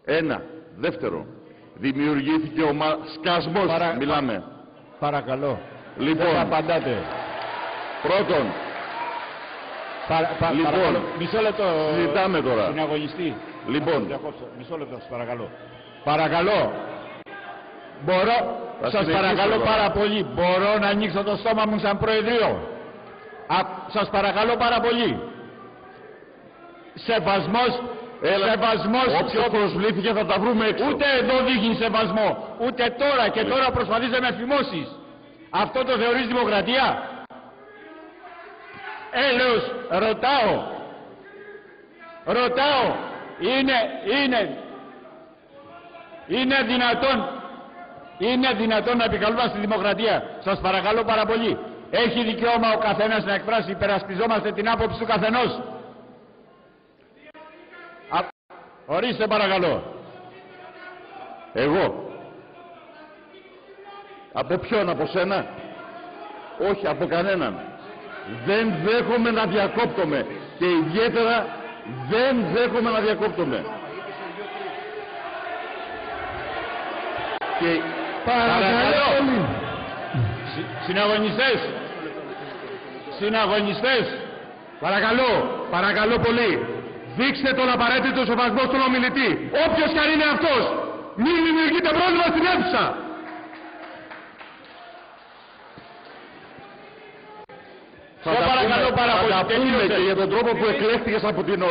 Ένα. Δεύτερο. Δημιουργήθηκε σκασμός. Μιλάμε. Παρακαλώ. Λοιπόν. Δεν απαντάτε. Πρώτον. Λοιπόν. Παρακαλώ. Μισό λεπτό. Συζητάμε τώρα. Συναγωνιστή. Λοιπόν. Μισό λεπτό, σας παρακαλώ. Παρακαλώ. Σας παρακαλώ τώρα. πάρα πολύ. Μπορώ να ανοίξω το στόμα μου σαν Προεδρείο. Σας παρακαλώ πάρα πολύ. Σεβασμός. Σεβασμός. Όποιος προσβλήθηκε θα τα βρούμε έξω. Ούτε εδώ δείχνει σεβασμό. Ούτε τώρα. Και τώρα προσπαθείς να με φημώσεις. Αυτό το θεωρείς δημοκρατία? Έλεος, ρωτάω. Είναι δυνατόν να επικαλούμαστε στη δημοκρατία? Σας παρακαλώ πάρα πολύ. Έχει δικαίωμα ο καθένας να εκφράσει, υπερασπιζόμαστε την άποψη του καθενός. Ορίστε παρακαλώ. Εγώ. Από ποιον, από σένα? Όχι, από κανέναν. Δεν δέχομαι να διακόπτομαι. Και ιδιαίτερα δεν δέχομαι να διακόπτομαι. Και παρακαλώ. Συναγωνιστές. Παρακαλώ πολύ. Δείξτε τον απαραίτητο σεβασμό στον ομιλητή. Όποιος και αν είναι αυτός. Μην δημιουργείτε πρόβλημα στην αίθουσα. παρακαλώ πάρα πολύ. Θα τα πούμε και για τον τρόπο που εκλέχθηκες από την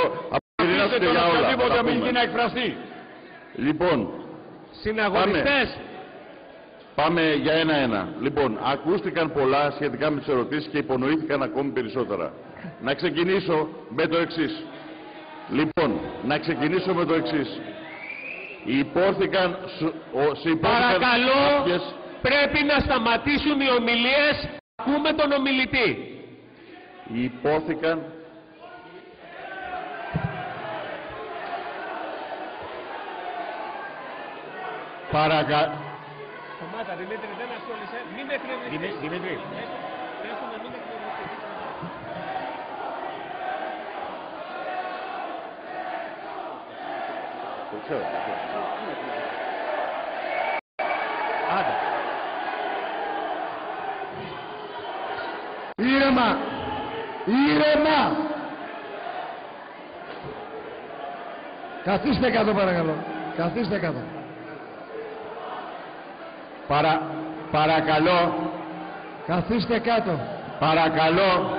Αφήστε τον οποιοδήποτε ομιλητή να εκφραστεί. Λοιπόν, συναγωνιστές. Πάμε για ένα-ένα. Λοιπόν, ακούστηκαν πολλά σχετικά με τις ερωτήσεις και υπονοήθηκαν ακόμη περισσότερα. Να ξεκινήσω με το εξής. Υπόθηκαν παρακαλώ, κάποιες... πρέπει να σταματήσουν οι ομιλίες. Ακούμε τον ομιλητή. Υπόθηκαν... Σταμάτα, Δημήτρη, δεν ασχολείσαι. Μην εκνευριστείς. Δημήτρη. Πες του να μην εκνευριστείς. Το ξέρω. Άντε. Ήρεμα. Καθίστε κάτω παρακαλώ. Καθίστε κάτω. Παρακαλώ. Καθίστε κάτω. Παρακαλώ.